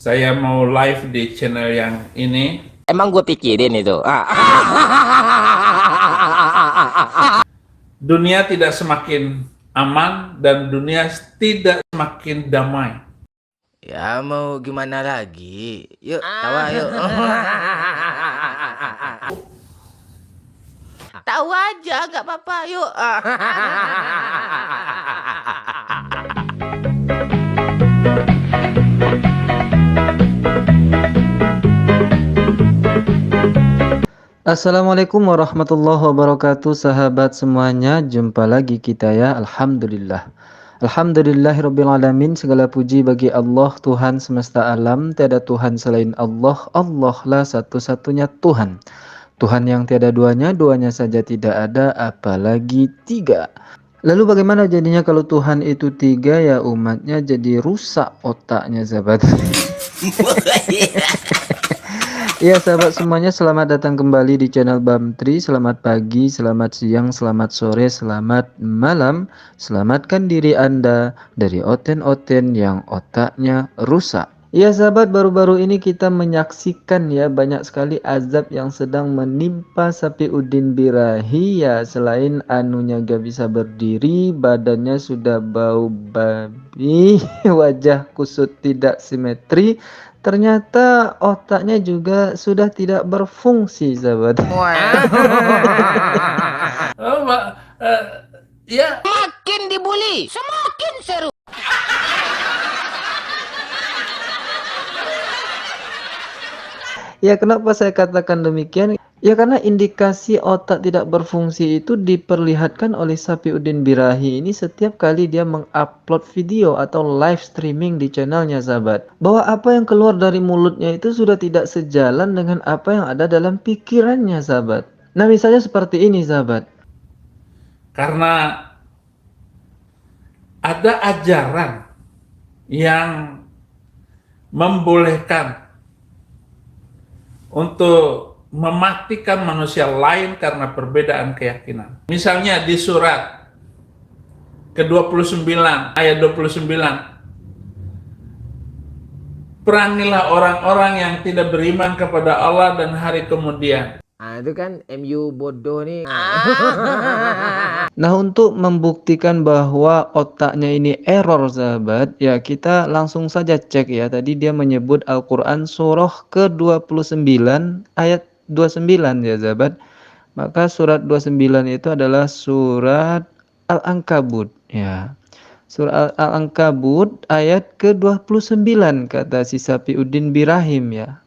Saya mau live di channel yang ini. Emang gue pikirin itu. Dunia tidak semakin aman dan dunia tidak semakin damai. Ya mau gimana lagi? Yuk, tawa yuk. Tahu aja, gak apa-apa. Yuk. Assalamualaikum warahmatullahi wabarakatuh, sahabat semuanya. Jumpa lagi kita ya. Alhamdulillah. Alhamdulillahirabbil alamin. Segala puji bagi Allah, Tuhan semesta alam. Tiada Tuhan selain Allah. Allah lah satu-satunya Tuhan. Tuhan yang tiada duanya, duanya saja tidak ada, apalagi tiga. Lalu bagaimana jadinya kalau Tuhan itu tiga, ya umatnya jadi rusak otaknya, sahabat. Ya sahabat semuanya, selamat datang kembali di channel Bamtri. Selamat pagi, selamat siang, selamat sore, selamat malam. Selamatkan diri Anda dari oten-oten yang otaknya rusak. Ya sahabat, baru-baru ini kita menyaksikan ya banyak sekali azab yang sedang menimpa Sapiuddin Birahi. Ya selain anunya gak bisa berdiri, badannya sudah bau babi, wajah kusut tidak simetri. Ternyata otaknya juga sudah tidak berfungsi, sahabat. Oh, ya. Makin dibully, semakin seru. Ya, kenapa saya katakan demikian? Ya, karena indikasi otak tidak berfungsi itu diperlihatkan oleh Sapiuddin Birahi ini setiap kali dia mengupload video atau live streaming di channelnya, sahabat. Bahwa apa yang keluar dari mulutnya itu sudah tidak sejalan dengan apa yang ada dalam pikirannya, sahabat. Nah, misalnya seperti ini, sahabat. Karena ada ajaran yang membolehkan untuk mematikan manusia lain karena perbedaan keyakinan. Misalnya di surat ke-29 ayat 29, perangilah orang-orang yang tidak beriman kepada Allah dan hari kemudian. Nah, itu kan MU bodoh nih. Nah, untuk membuktikan bahwa otaknya ini error, sahabat, ya kita langsung saja cek ya. Tadi dia menyebut Al-Quran surah ke-29 ayat 29 ya, sahabat. Maka surat 29 itu adalah surat Al-Ankabut ya. Surat Al-Ankabut ayat ke-29 kata si Sapiuddin Birahim ya.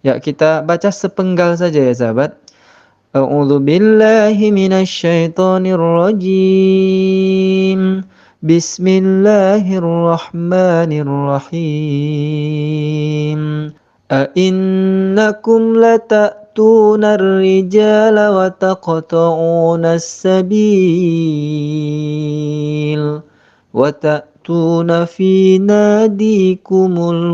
Ya, kita baca sepenggal saja ya, sahabat. A'udzu billahi minasyaitonir rajim. Bismillahirrahmanirrahim. A'innakum lata'tunar rijala wa taqta'unas sabil wa ta'tuna fi nadikumul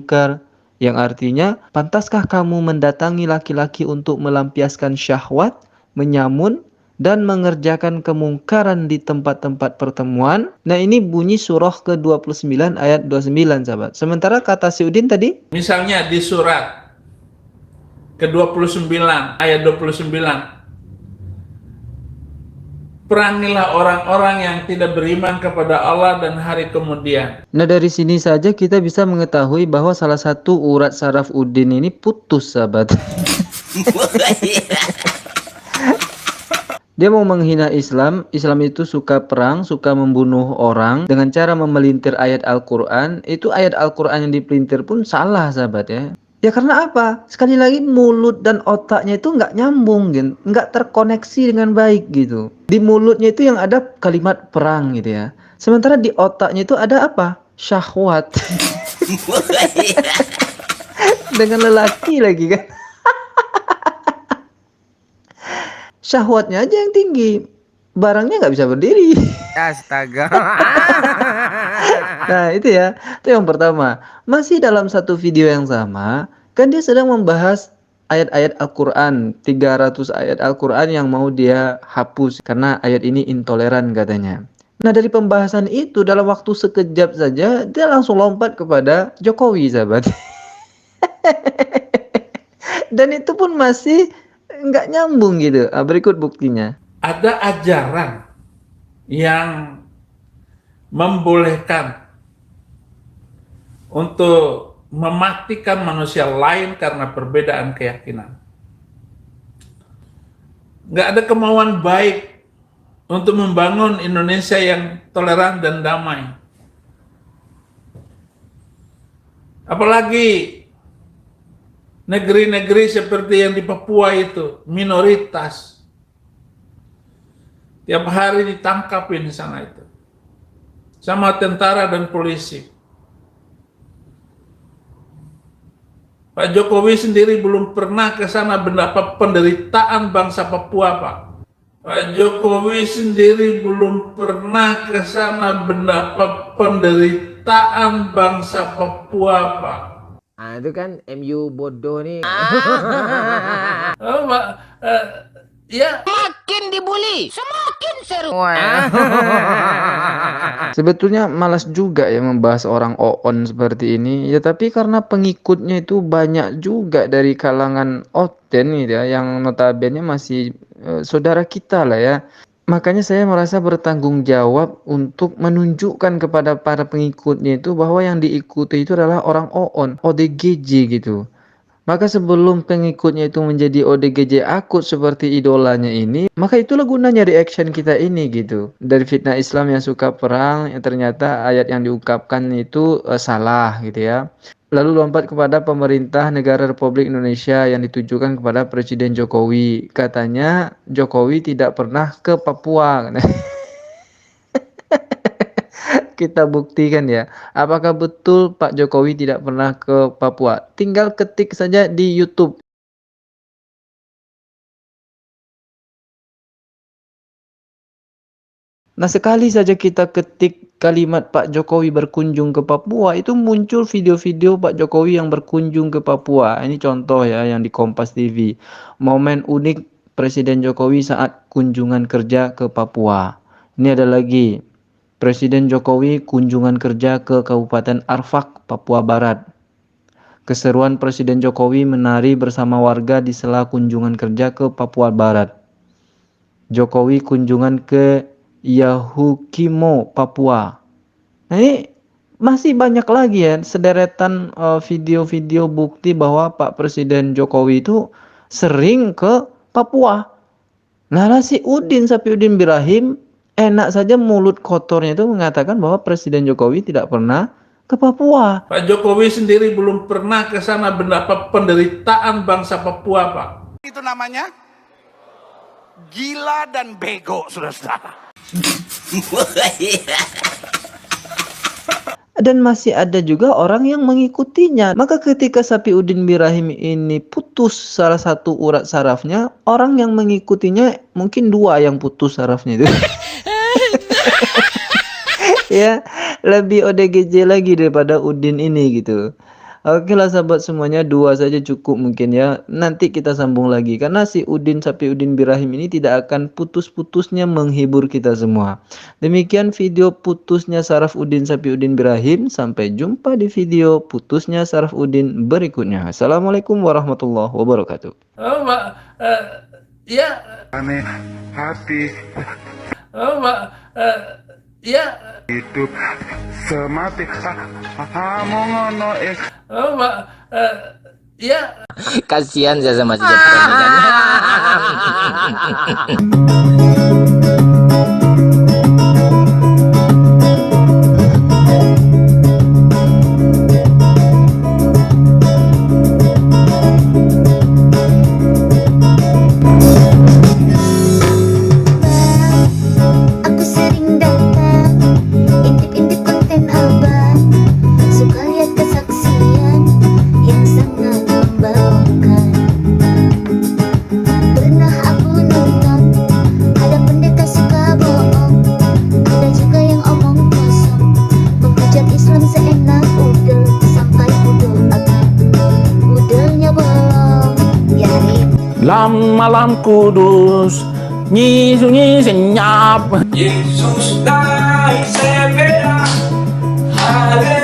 munkar. Yang artinya, pantaskah kamu mendatangi laki-laki untuk melampiaskan syahwat, menyamun, dan mengerjakan kemungkaran di tempat-tempat pertemuan? Nah, ini bunyi surah ke-29 ayat 29, sahabat. Sementara kata si Udin tadi, Misalnya di surat ke-29 ayat 29, perangilah orang-orang yang tidak beriman kepada Allah dan hari kemudian. nah dari sini saja kita bisa mengetahui bahwa salah satu urat saraf Udin ini putus, sahabat. Dia mau menghina Islam. Islam itu suka perang, suka membunuh orang dengan cara memelintir ayat Al-Quran. Itu ayat Al-Quran yang dipelintir pun salah, sahabat ya. Ya karena apa? Sekali lagi mulut dan otaknya itu nggak nyambung, gitu. Nggak terkoneksi dengan baik gitu. Di mulutnya itu yang ada kalimat perang gitu ya. Sementara di otaknya itu ada apa? Syahwat. Dengan lelaki lagi kan. Syahwatnya aja yang tinggi. Barangnya nggak bisa berdiri. Astaga. Nah itu ya, itu yang pertama. Masih dalam satu video yang sama, kan dia sedang membahas ayat-ayat Al-Quran, 300 ayat Al-Quran yang mau dia hapus karena ayat ini intoleran katanya. Nah, dari pembahasan itu dalam waktu sekejap saja dia langsung lompat kepada Jokowi, sahabat. Dan itu pun masih nggak nyambung gitu. Berikut buktinya. Ada ajaran yang membolehkan untuk mematikan manusia lain karena perbedaan keyakinan. Nggak ada kemauan baik untuk membangun Indonesia yang toleran dan damai. Apalagi negeri-negeri seperti yang di Papua itu, minoritas. Tiap hari ditangkapin di sana itu. Sama tentara dan polisi. Pak Jokowi sendiri belum pernah ke sana mendapat penderitaan bangsa Papua, Pak. Pak Jokowi sendiri belum pernah ke sana mendapat penderitaan bangsa Papua, Pak. Ah, itu kan MU bodoh nih. Oh, Pak, ya. Makin dibully, semakin seru. Sebetulnya malas juga ya membahas orang OON seperti ini. Ya tapi karena pengikutnya itu banyak juga dari kalangan Oten gitu ya, yang notabene masih saudara kita lah ya. Makanya saya merasa bertanggung jawab untuk menunjukkan kepada para pengikutnya itu bahwa yang diikuti itu adalah orang OON, ODGJ gitu. Maka sebelum pengikutnya itu menjadi ODGJ akut seperti idolanya ini, maka itulah gunanya reaction kita ini gitu. Dari fitnah Islam yang suka perang, yang ternyata ayat yang diungkapkan itu salah gitu ya. Lalu lompat kepada pemerintah negara Republik Indonesia yang ditujukan kepada Presiden Jokowi. Katanya Jokowi tidak pernah ke Papua. Kita buktikan ya, apakah betul Pak Jokowi tidak pernah ke Papua? Tinggal ketik saja di YouTube. Nah, sekali saja kita ketik kalimat Pak Jokowi berkunjung ke Papua, itu muncul video-video Pak Jokowi yang berkunjung ke Papua. Ini contoh ya yang di Kompas TV. Momen unik Presiden Jokowi saat kunjungan kerja ke Papua. Ini ada lagi. Presiden Jokowi kunjungan kerja ke Kabupaten Arfak, Papua Barat. Keseruan Presiden Jokowi menari bersama warga di sela kunjungan kerja ke Papua Barat. Jokowi kunjungan ke Yahukimo, Papua. Nah, ini masih banyak lagi ya sederetan video-video bukti bahwa Pak Presiden Jokowi itu sering ke Papua. Nah, si Udin Sapiudin Birahim enak saja mulut kotornya itu mengatakan bahwa Presiden Jokowi tidak pernah ke Papua. Pak Jokowi sendiri belum pernah ke sana mendapat penderitaan bangsa Papua, Pak. Itu namanya gila dan bego, saudara-saudara. Dan masih ada juga orang yang mengikutinya. Maka ketika Sapiudin Birahim ini putus salah satu urat sarafnya, orang yang mengikutinya mungkin dua yang putus sarafnya itu. Ya, lebih ODGJ lagi daripada Udin ini gitu. Oke lah sahabat semuanya, dua saja cukup mungkin ya. Nanti kita sambung lagi karena si Udin Sapiudin Birahim ini tidak akan putus-putusnya menghibur kita semua. Demikian video putusnya saraf Udin Sapiudin Birahim. Sampai jumpa di video putusnya saraf Udin berikutnya. Assalamualaikum warahmatullahi wabarakatuh. Oh, Pak, ya. Aneh hati Oh, Pak, ya. hidup semati mau ngono Oh, Pak, ya. Kasihan saya sama si Jepang ini kan. Pernah aku nonton ada pendeta suka bohong. Lam malam kudus, nyi senyap. Yesus naik sepeda, haleluya.